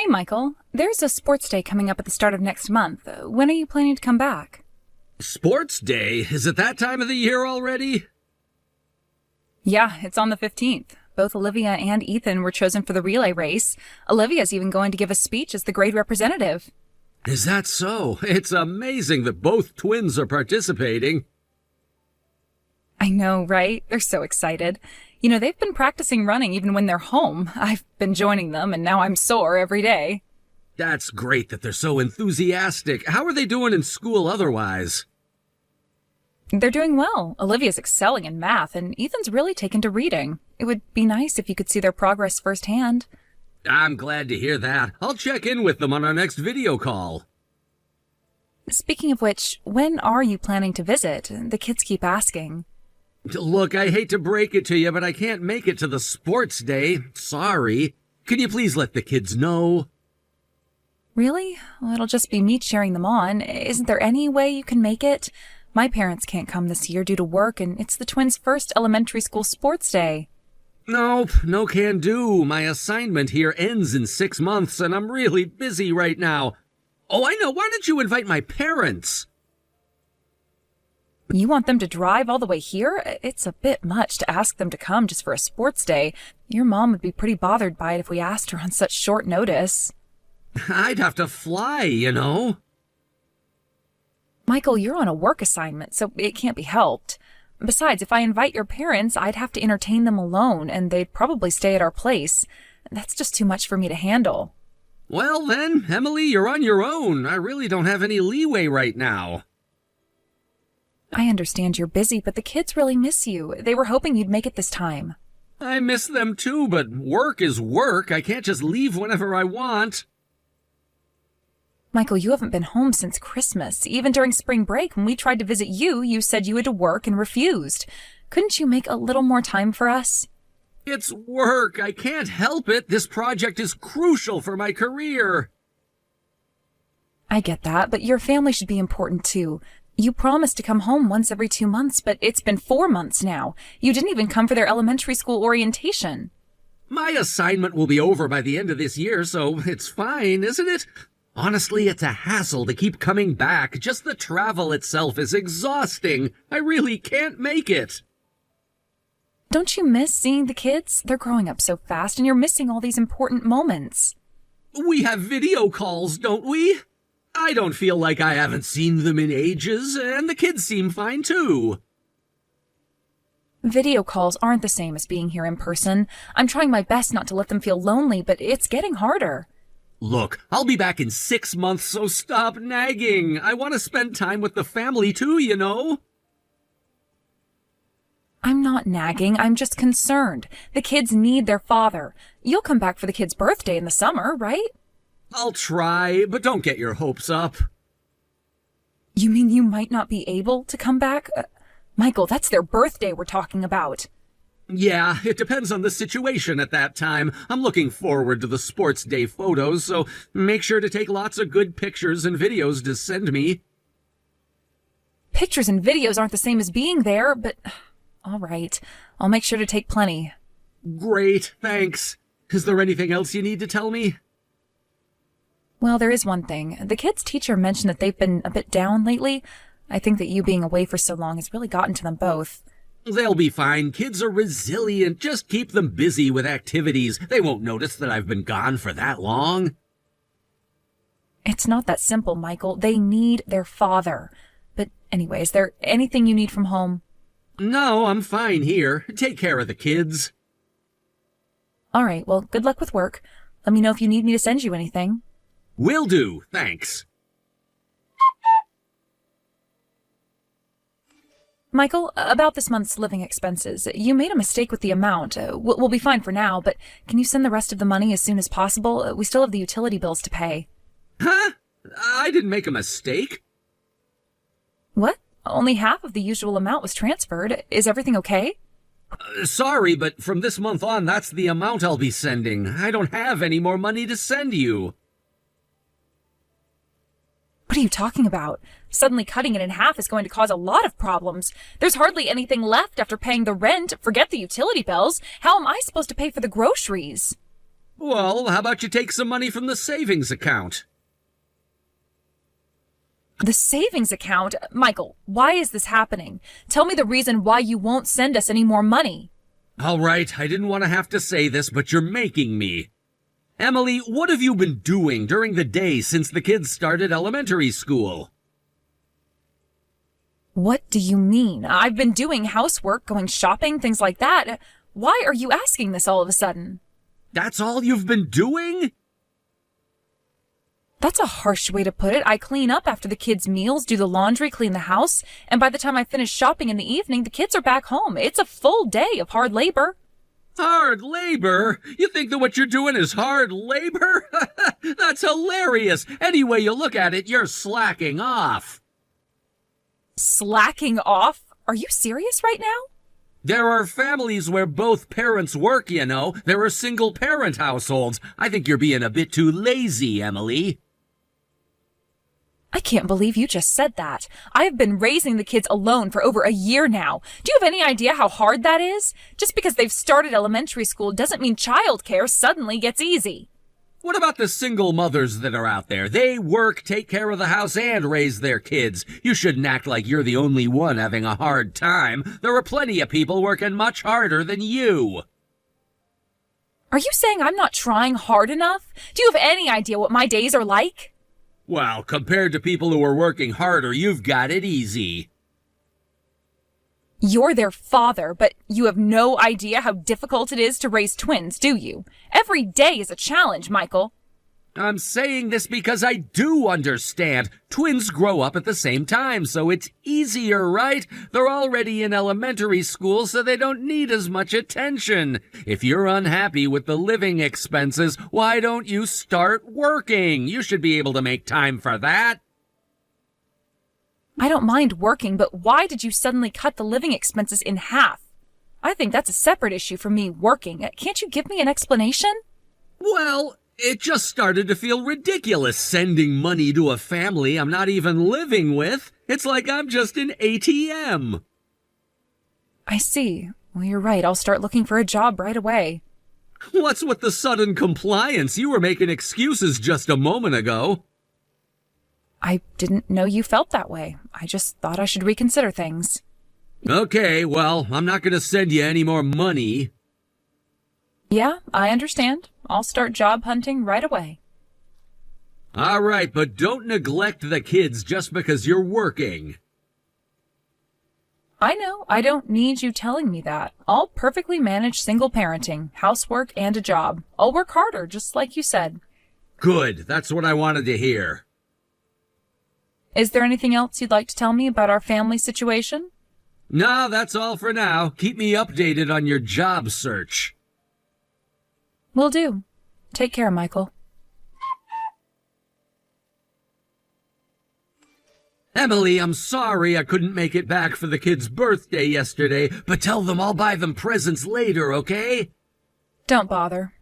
Hey, Michael. There's a sports day coming up at the start of next month. When are you planning to come back? Sports Day? Is it that time of the year already? Yeah, it's on the 15th. Both Olivia and Ethan were chosen for the relay race. Olivia's even going to give a speech as the grade representative. Is that so? It's amazing that both twins are participating. I know, right? They're so excited. You know, they've been practicing running even when they're home. I've been joining them, and now I'm sore every day. That's great that they're so enthusiastic. How are they doing in school otherwise? They're doing well. Olivia's excelling in math, and Ethan's really taken to reading. It would be nice if you could see their progress firsthand. I'm glad to hear that. I'll check in with them on our next video call. Speaking of which, when are you planning to visit? The kids keep asking. Look, I hate to break it to you, but I can't make it to the sports day. Sorry. Can you please let the kids know? Really? Well, it'll just be me cheering them on. Isn't there any way you can make it? My parents can't come this year due to work, and it's the twins' first elementary school sports day. Nope, no can do. My assignment here ends in 6 months, and I'm really busy right now. Oh, I know. Why don't you invite my parents? You want them to drive all the way here? It's a bit much to ask them to come just for a sports day. Your mom would be pretty bothered by it if we asked her on such short notice. I'd have to fly, you know. Michael, you're on a work assignment, so it can't be helped. Besides, if I invite your parents, I'd have to entertain them alone, and they'd probably stay at our place. That's just too much for me to handle. Well then, Emily, you're on your own. I really don't have any leeway right now. I understand you're busy, but the kids really miss you. They were hoping you'd make it this time. I miss them too, but work is work. I can't just leave whenever I want. Michael, you haven't been home since Christmas. Even during spring break, when we tried to visit you, you said you had to work and refused. Couldn't you make a little more time for us? It's work. I can't help it. This project is crucial for my career. I get that, but your family should be important too. You promised to come home once every 2 months, but it's been 4 months now. You didn't even come for their elementary school orientation. My assignment will be over by the end of this year, so it's fine, isn't it? Honestly, it's a hassle to keep coming back. Just the travel itself is exhausting. I really can't make it. Don't you miss seeing the kids? They're growing up so fast, and you're missing all these important moments. We have video calls, don't we? I don't feel like I haven't seen them in ages, and the kids seem fine too. Video calls aren't the same as being here in person. I'm trying my best not to let them feel lonely, but it's getting harder. Look, I'll be back in 6 months, so stop nagging. I want to spend time with the family too, you know? I'm not nagging, I'm just concerned. The kids need their father. You'll come back for the kids' birthday in the summer, right? I'll try, but don't get your hopes up. You mean you might not be able to come back? Michael, that's their birthday we're talking about. Yeah, it depends on the situation at that time. I'm looking forward to the sports day photos, so make sure to take lots of good pictures and videos to send me. Pictures and videos aren't the same as being there, but... All right, I'll make sure to take plenty. Great, thanks. Is there anything else you need to tell me? Well, there is one thing. The kids' teacher mentioned that they've been a bit down lately. I think that you being away for so long has really gotten to them both. They'll be fine. Kids are resilient. Just keep them busy with activities. They won't notice that I've been gone for that long. It's not that simple, Michael. They need their father. But anyway, is there anything you need from home? No, I'm fine here. Take care of the kids. All right, well, good luck with work. Let me know if you need me to send you anything. Will do, thanks. Michael, about this month's living expenses, you made a mistake with the amount. We'll be fine for now, but can you send the rest of the money as soon as possible? We still have the utility bills to pay. Huh? I didn't make a mistake. What? Only half of the usual amount was transferred. Is everything okay? Sorry, but from this month on, that's the amount I'll be sending. I don't have any more money to send you. What are you talking about? Suddenly cutting it in half is going to cause a lot of problems. There's hardly anything left after paying the rent. Forget the utility bills. How am I supposed to pay for the groceries? Well, how about you take some money from the savings account? The savings account? Michael, why is this happening? Tell me the reason why you won't send us any more money. All right, I didn't want to have to say this, but you're making me. Emily, what have you been doing during the day since the kids started elementary school? What do you mean? I've been doing housework, going shopping, things like that. Why are you asking this all of a sudden? That's all you've been doing? That's a harsh way to put it. I clean up after the kids' meals, do the laundry, clean the house, and by the time I finish shopping in the evening, the kids are back home. It's a full day of hard labor. Hard labor? You think that what you're doing is hard labor? That's hilarious. Any way you look at it, you're slacking off. Slacking off? Are you serious right now? There are families where both parents work, you know. There are single-parent households. I think you're being a bit too lazy, Emily. I can't believe you just said that. I've been raising the kids alone for over a year now. Do you have any idea how hard that is? Just because they've started elementary school doesn't mean childcare suddenly gets easy. What about the single mothers that are out there? They work, take care of the house, and raise their kids. You shouldn't act like you're the only one having a hard time. There are plenty of people working much harder than you. Are you saying I'm not trying hard enough? Do you have any idea what my days are like? Well, compared to people who are working harder, you've got it easy. You're their father, but you have no idea how difficult it is to raise twins, do you? Every day is a challenge, Michael. I'm saying this because I do understand. Twins grow up at the same time, so it's easier, right? They're already in elementary school, so they don't need as much attention. If you're unhappy with the living expenses, why don't you start working? You should be able to make time for that. I don't mind working, but why did you suddenly cut the living expenses in half? I think that's a separate issue from me working. Can't you give me an explanation? Well, it just started to feel ridiculous sending money to a family I'm not even living with. It's like I'm just an ATM. I see. Well, you're right. I'll start looking for a job right away. What's with the sudden compliance? You were making excuses just a moment ago. I didn't know you felt that way. I just thought I should reconsider things. Okay, well, I'm not going to send you any more money. Yeah, I understand. I'll start job hunting right away. All right, but don't neglect the kids just because you're working. I know. I don't need you telling me that. I'll perfectly manage single parenting, housework, and a job. I'll work harder, just like you said. Good. That's what I wanted to hear. Is there anything else you'd like to tell me about our family situation? No, that's all for now. Keep me updated on your job search. Will do. Take care, Michael. Emily, I'm sorry I couldn't make it back for the kids' birthday yesterday, but tell them I'll buy them presents later, okay? Don't bother.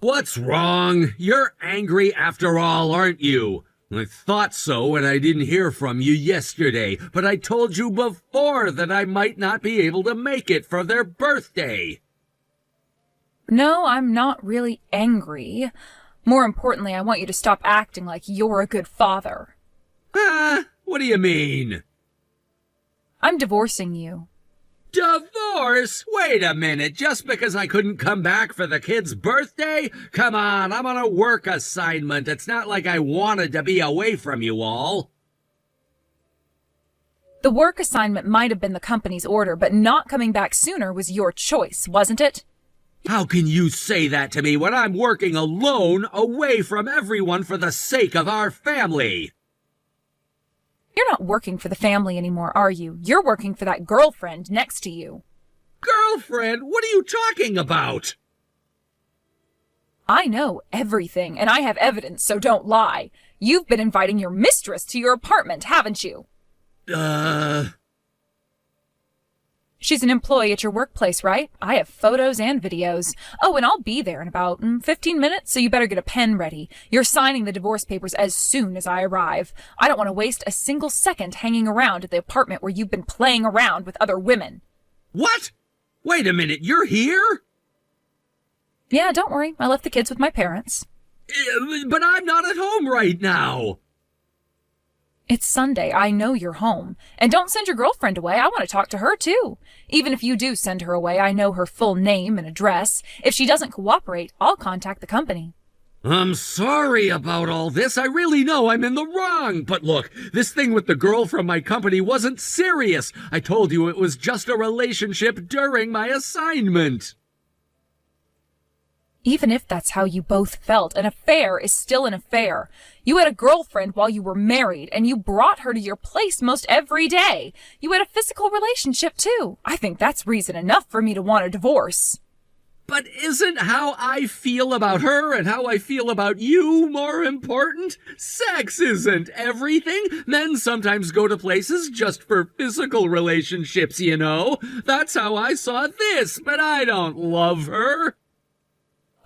What's wrong? You're angry after all, aren't you? I thought so when I didn't hear from you yesterday, but I told you before that I might not be able to make it for their birthday. No, I'm not really angry. More importantly, I want you to stop acting like you're a good father. What do you mean? I'm divorcing you. Divorce? Wait a minute, just because I couldn't come back for the kid's birthday? Come on, I'm on a work assignment. It's not like I wanted to be away from you all. The work assignment might have been the company's order, but not coming back sooner was your choice, wasn't it? How can you say that to me when I'm working alone, away from everyone for the sake of our family? You're not working for the family anymore, are you? You're working for that girlfriend next to you. Girlfriend? What are you talking about? I know everything, and I have evidence, so don't lie. You've been inviting your mistress to your apartment, haven't you? She's an employee at your workplace, right? I have photos and videos. Oh, and I'll be there in about 15 minutes, so you better get a pen ready. You're signing the divorce papers as soon as I arrive. I don't want to waste a single second hanging around at the apartment where you've been playing around with other women. What? Wait a minute, you're here? Yeah, don't worry. I left the kids with my parents. But I'm not at home right now. It's Sunday. I know you're home. And don't send your girlfriend away. I want to talk to her, too. Even if you do send her away, I know her full name and address. If she doesn't cooperate, I'll contact the company. I'm sorry about all this. I really know I'm in the wrong. But look, this thing with the girl from my company wasn't serious. I told you it was just a relationship during my assignment. Even if that's how you both felt, an affair is still an affair. You had a girlfriend while you were married, and you brought her to your place most every day. You had a physical relationship, too. I think that's reason enough for me to want a divorce. But isn't how I feel about her and how I feel about you more important? Sex isn't everything. Men sometimes go to places just for physical relationships, you know. That's how I saw this, but I don't love her.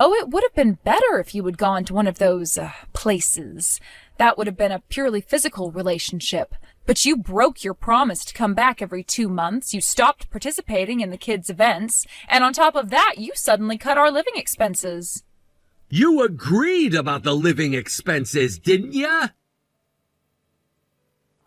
Oh, it would have been better if you had gone to one of those, places. That would have been a purely physical relationship. But you broke your promise to come back every 2 months, you stopped participating in the kids' events, and on top of that, you suddenly cut our living expenses. You agreed about the living expenses, didn't ya?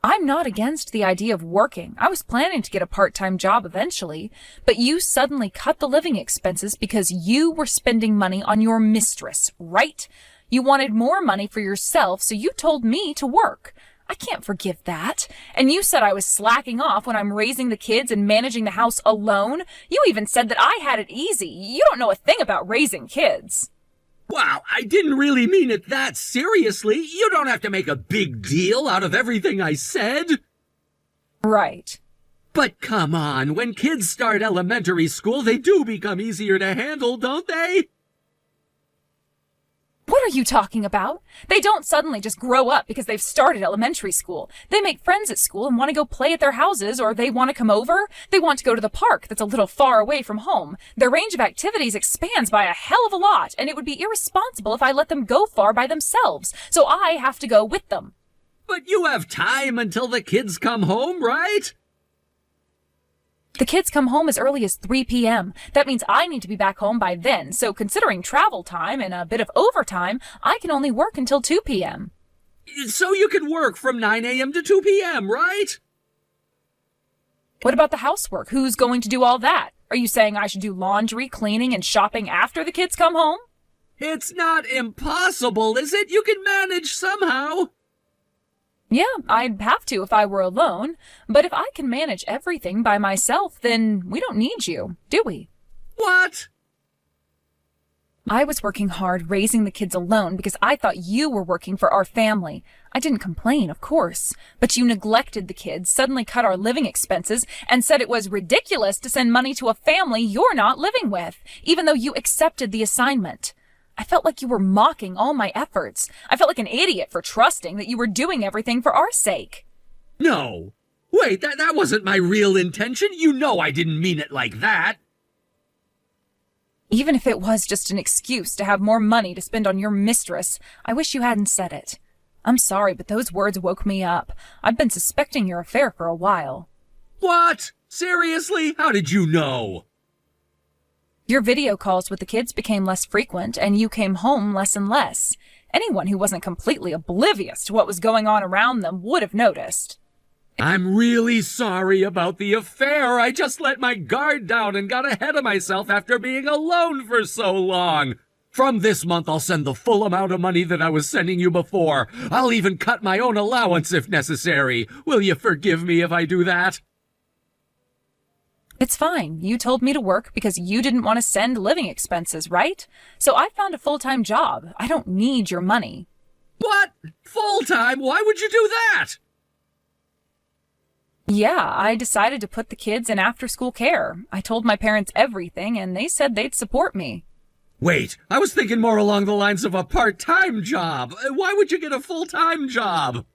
I'm not against the idea of working. I was planning to get a part-time job eventually, but you suddenly cut the living expenses because you were spending money on your mistress, right? You wanted more money for yourself, so you told me to work. I can't forgive that. And you said I was slacking off when I'm raising the kids and managing the house alone. You even said that I had it easy. You don't know a thing about raising kids. Wow, I didn't really mean it that seriously. You don't have to make a big deal out of everything I said. Right. But come on, when kids start elementary school, they do become easier to handle, don't they? What are you talking about? They don't suddenly just grow up because they've started elementary school. They make friends at school and want to go play at their houses, or they want to come over. They want to go to the park that's a little far away from home. Their range of activities expands by a hell of a lot, and it would be irresponsible if I let them go far by themselves. So I have to go with them. But you have time until the kids come home, right? The kids come home as early as 3 p.m. That means I need to be back home by then, so considering travel time and a bit of overtime, I can only work until 2 p.m. So you can work from 9 a.m. to 2 p.m., right? What about the housework? Who's going to do all that? Are you saying I should do laundry, cleaning, and shopping after the kids come home? It's not impossible, is it? You can manage somehow. Yeah, I'd have to if I were alone. But if I can manage everything by myself, then we don't need you, do we? What? I was working hard raising the kids alone because I thought you were working for our family. I didn't complain, of course, but you neglected the kids, suddenly cut our living expenses, and said it was ridiculous to send money to a family you're not living with, even though you accepted the assignment. I felt like you were mocking all my efforts. I felt like an idiot for trusting that you were doing everything for our sake. No. Wait, that wasn't my real intention. You know I didn't mean it like that. Even if it was just an excuse to have more money to spend on your mistress, I wish you hadn't said it. I'm sorry, but those words woke me up. I've been suspecting your affair for a while. What? Seriously? How did you know? Your video calls with the kids became less frequent, and you came home less and less. Anyone who wasn't completely oblivious to what was going on around them would have noticed. I'm really sorry about the affair. I just let my guard down and got ahead of myself after being alone for so long. From this month, I'll send the full amount of money that I was sending you before. I'll even cut my own allowance if necessary. Will you forgive me if I do that? It's fine. You told me to work because you didn't want to send living expenses, right? So I found a full-time job. I don't need your money. What? Full-time? Why would you do that? Yeah, I decided to put the kids in after-school care. I told my parents everything, and they said they'd support me. Wait, I was thinking more along the lines of a part-time job. Why would you get a full-time job?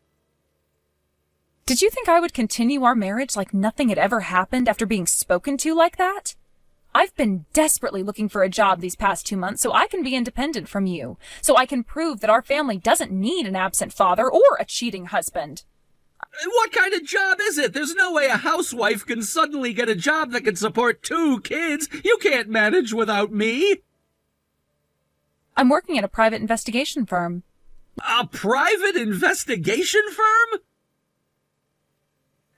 Did you think I would continue our marriage like nothing had ever happened after being spoken to like that? I've been desperately looking for a job these past 2 months so I can be independent from you, so I can prove that our family doesn't need an absent father or a cheating husband. What kind of job is it? There's no way a housewife can suddenly get a job that can support 2 kids. You can't manage without me. I'm working at a private investigation firm. A private investigation firm?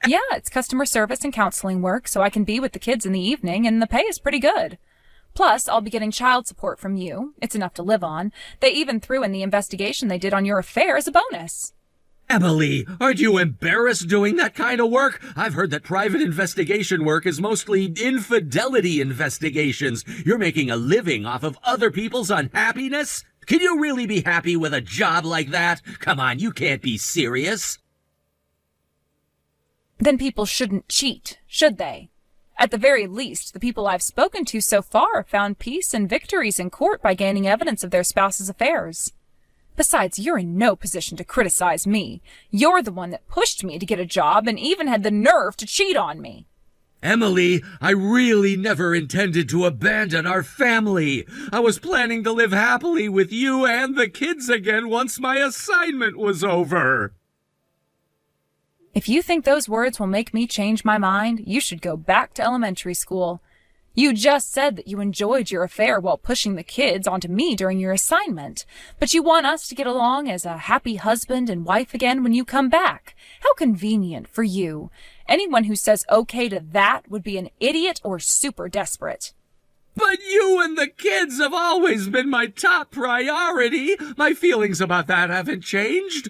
Yeah, it's customer service and counseling work, so I can be with the kids in the evening, and the pay is pretty good. Plus, I'll be getting child support from you. It's enough to live on. They even threw in the investigation they did on your affair as a bonus. Emily, aren't you embarrassed doing that kind of work? I've heard that private investigation work is mostly infidelity investigations. You're making a living off of other people's unhappiness? Can you really be happy with a job like that? Come on, you can't be serious. Then people shouldn't cheat, should they? At the very least, the people I've spoken to so far found peace and victories in court by gaining evidence of their spouse's affairs. Besides, you're in no position to criticize me. You're the one that pushed me to get a job and even had the nerve to cheat on me. Emily, I really never intended to abandon our family. I was planning to live happily with you and the kids again once my assignment was over. If you think those words will make me change my mind, you should go back to elementary school. You just said that you enjoyed your affair while pushing the kids onto me during your assignment, but you want us to get along as a happy husband and wife again when you come back. How convenient for you. Anyone who says okay to that would be an idiot or super desperate. But you and the kids have always been my top priority. My feelings about that haven't changed.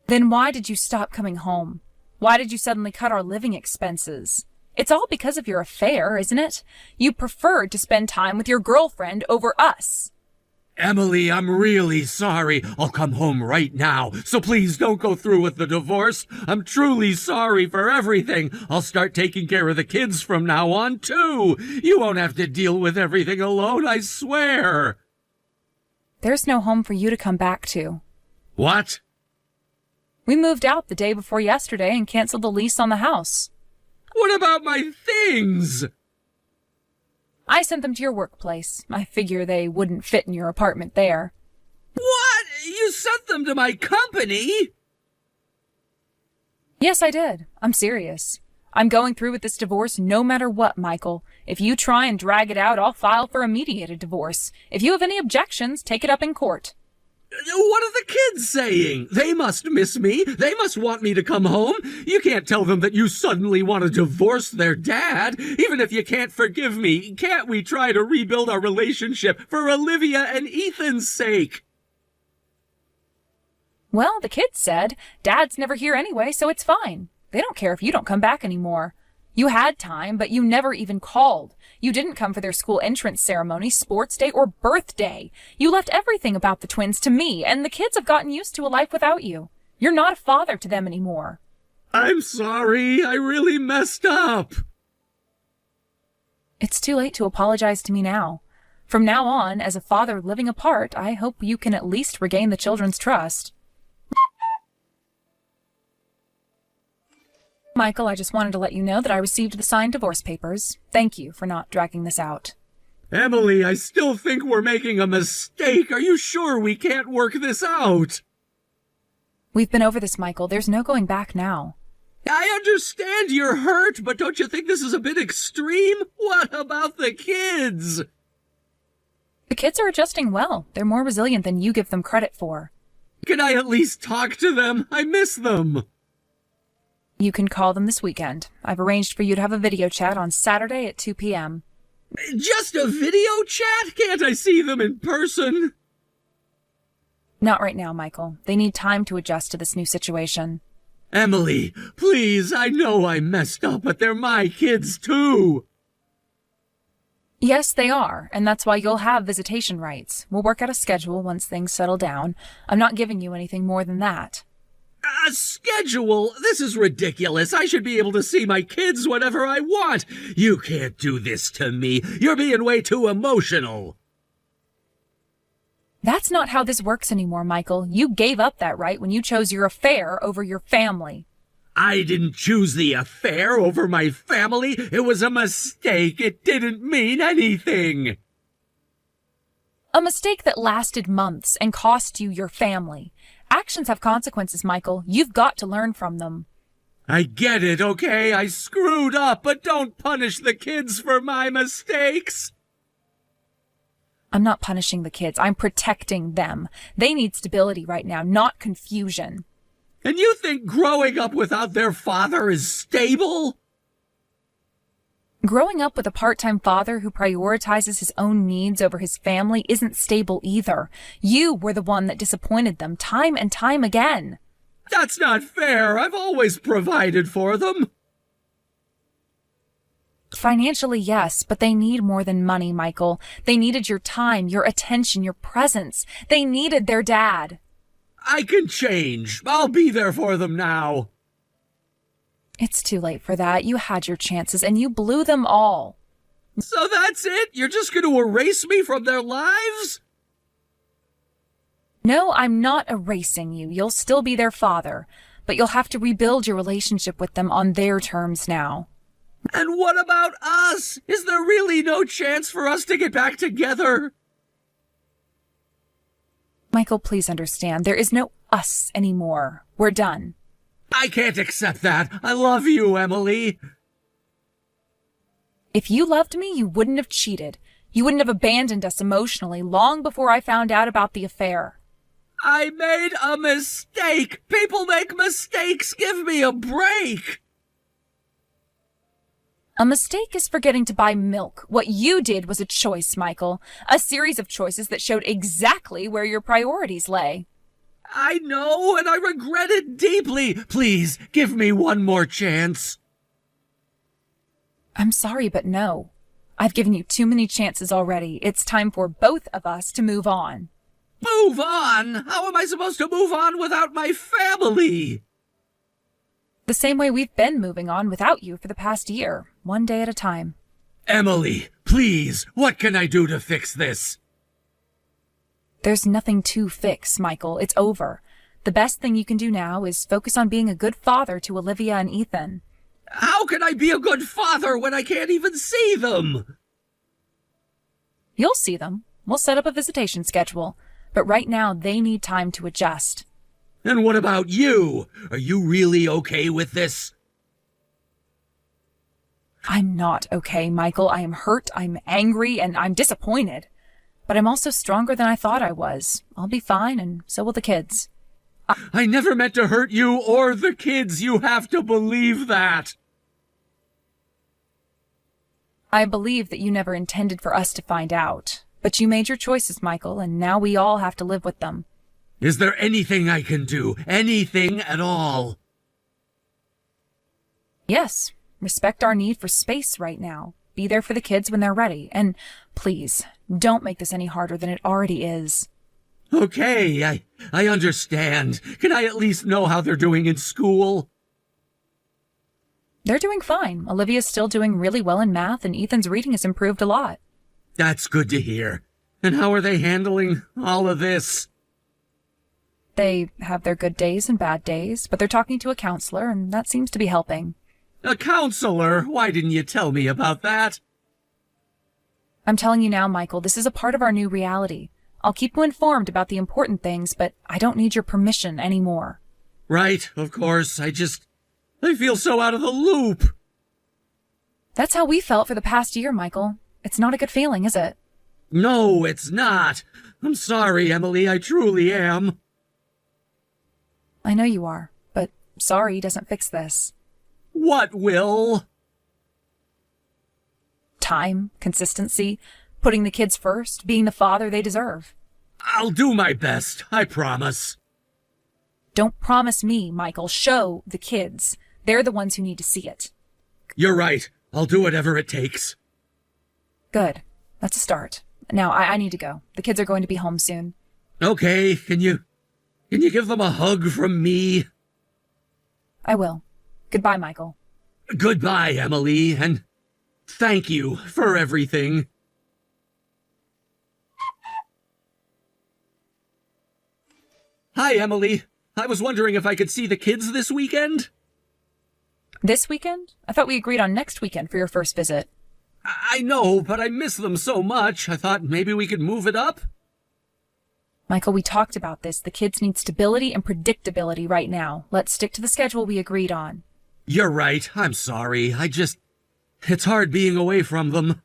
Then why did you stop coming home? Why did you suddenly cut our living expenses? It's all because of your affair, isn't it? You preferred to spend time with your girlfriend over us. Emily, I'm really sorry. I'll come home right now, so please don't go through with the divorce. I'm truly sorry for everything. I'll start taking care of the kids from now on, too. You won't have to deal with everything alone, I swear. There's no home for you to come back to. What? We moved out the day before yesterday and canceled the lease on the house. What about my things? I sent them to your workplace. I figure they wouldn't fit in your apartment there. What? You sent them to my company? Yes, I did. I'm serious. I'm going through with this divorce no matter what, Michael. If you try and drag it out, I'll file for a mediated divorce. If you have any objections, take it up in court. What are the kids saying? They must miss me. They must want me to come home. You can't tell them that you suddenly want to divorce their dad. Even if you can't forgive me, can't we try to rebuild our relationship for Olivia and Ethan's sake? Well, the kids said, Dad's never here anyway, so it's fine. They don't care if you don't come back anymore. You had time, but you never even called. You didn't come for their school entrance ceremony, sports day, or birthday. You left everything about the twins to me, and the kids have gotten used to a life without you. You're not a father to them anymore. I'm sorry. I really messed up. It's too late to apologize to me now. From now on, as a father living apart, I hope you can at least regain the children's trust. Michael, I just wanted to let you know that I received the signed divorce papers. Thank you for not dragging this out. Emily, I still think we're making a mistake. Are you sure we can't work this out? We've been over this, Michael. There's no going back now. I understand you're hurt, but don't you think this is a bit extreme? What about the kids? The kids are adjusting well. They're more resilient than you give them credit for. Can I at least talk to them? I miss them. You can call them this weekend. I've arranged for you to have a video chat on Saturday at 2 p.m. Just a video chat? Can't I see them in person? Not right now, Michael. They need time to adjust to this new situation. Emily, please, I know I messed up, but they're my kids too. Yes, they are, and that's why you'll have visitation rights. We'll work out a schedule once things settle down. I'm not giving you anything more than that. A schedule? This is ridiculous. I should be able to see my kids whenever I want. You can't do this to me. You're being way too emotional. That's not how this works anymore, Michael. You gave up that right when you chose your affair over your family. I didn't choose the affair over my family. It was a mistake. It didn't mean anything. A mistake that lasted months and cost you your family. Actions have consequences, Michael. You've got to learn from them. I get it, okay? I screwed up, but don't punish the kids for my mistakes. I'm not punishing the kids. I'm protecting them. They need stability right now, not confusion. And you think growing up without their father is stable? Growing up with a part-time father who prioritizes his own needs over his family isn't stable either. You were the one that disappointed them time and time again. That's not fair. I've always provided for them. Financially, yes, but they need more than money, Michael. They needed your time, your attention, your presence. They needed their dad. I can change. I'll be there for them now. It's too late for that. You had your chances and you blew them all. So that's it? You're just going to erase me from their lives? No, I'm not erasing you. You'll still be their father, but you'll have to rebuild your relationship with them on their terms now. And what about us? Is there really no chance for us to get back together? Michael, please understand. There is no us anymore. We're done. I can't accept that. I love you, Emily. If you loved me, you wouldn't have cheated. You wouldn't have abandoned us emotionally long before I found out about the affair. I made a mistake. People make mistakes. Give me a break. A mistake is forgetting to buy milk. What you did was a choice, Michael. A series of choices that showed exactly where your priorities lay. I know, and I regret it deeply. Please, give me one more chance. I'm sorry, but no. I've given you too many chances already. It's time for both of us to move on. Move on? How am I supposed to move on without my family? The same way we've been moving on without you for the past year, one day at a time. Emily, please, what can I do to fix this? There's nothing to fix, Michael. It's over. The best thing you can do now is focus on being a good father to Olivia and Ethan. How can I be a good father when I can't even see them? You'll see them. We'll set up a visitation schedule. But right now, they need time to adjust. And what about you? Are you really okay with this? I'm not okay, Michael. I am hurt, I'm angry, and I'm disappointed. But I'm also stronger than I thought I was. I'll be fine, and so will the kids. I never meant to hurt you or the kids. You have to believe that. I believe that you never intended for us to find out. But you made your choices, Michael, and now we all have to live with them. Is there anything I can do? Anything at all? Yes. Respect our need for space right now. Be there for the kids when they're ready. And please, don't make this any harder than it already is. Okay, I understand. Can I at least know how they're doing in school? They're doing fine. Olivia's still doing really well in math, and Ethan's reading has improved a lot. That's good to hear. And how are they handling all of this? They have their good days and bad days, but they're talking to a counselor, and that seems to be helping. A counselor? Why didn't you tell me about that? I'm telling you now, Michael, this is a part of our new reality. I'll keep you informed about the important things, but I don't need your permission anymore. Right, of course. I feel so out of the loop. That's how we felt for the past year, Michael. It's not a good feeling, is it? No, it's not. I'm sorry, Emily. I truly am. I know you are, but sorry doesn't fix this. What will? Time, consistency, putting the kids first, being the father they deserve. I'll do my best, I promise. Don't promise me, Michael. Show the kids. They're the ones who need to see it. You're right. I'll do whatever it takes. Good. That's a start. Now, I need to go. The kids are going to be home soon. Okay, can you give them a hug from me? I will. Goodbye, Michael. Goodbye, Emily, and thank you for everything. Hi, Emily. I was wondering if I could see the kids this weekend? This weekend? I thought we agreed on next weekend for your first visit. I know, but I miss them so much. I thought maybe we could move it up. Michael, we talked about this. The kids need stability and predictability right now. Let's stick to the schedule we agreed on. You're right. I'm sorry. It's hard being away from them.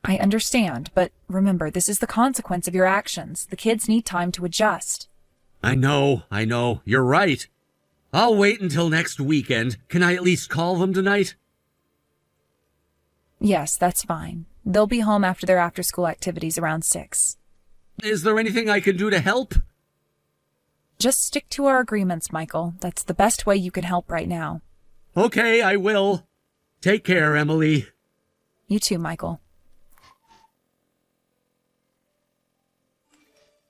I understand, but remember, this is the consequence of your actions. The kids need time to adjust. I know. You're right. I'll wait until next weekend. Can I at least call them tonight? Yes, that's fine. They'll be home after their after-school activities around 6. Is there anything I can do to help? Just stick to our agreements, Michael. That's the best way you can help right now. Okay, I will. Take care, Emily. You too, Michael.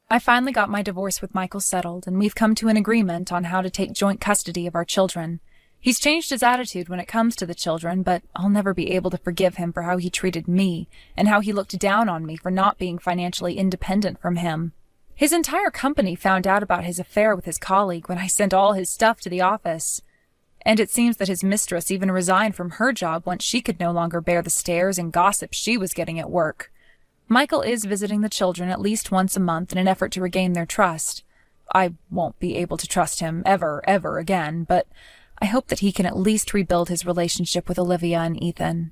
I finally got my divorce with Michael settled, and we've come to an agreement on how to take joint custody of our children. He's changed his attitude when it comes to the children, but I'll never be able to forgive him for how he treated me and how he looked down on me for not being financially independent from him. His entire company found out about his affair with his colleague when I sent all his stuff to the office. And it seems that his mistress even resigned from her job once she could no longer bear the stares and gossip she was getting at work. Michael is visiting the children at least once a month in an effort to regain their trust. I won't be able to trust him ever again, but I hope that he can at least rebuild his relationship with Olivia and Ethan.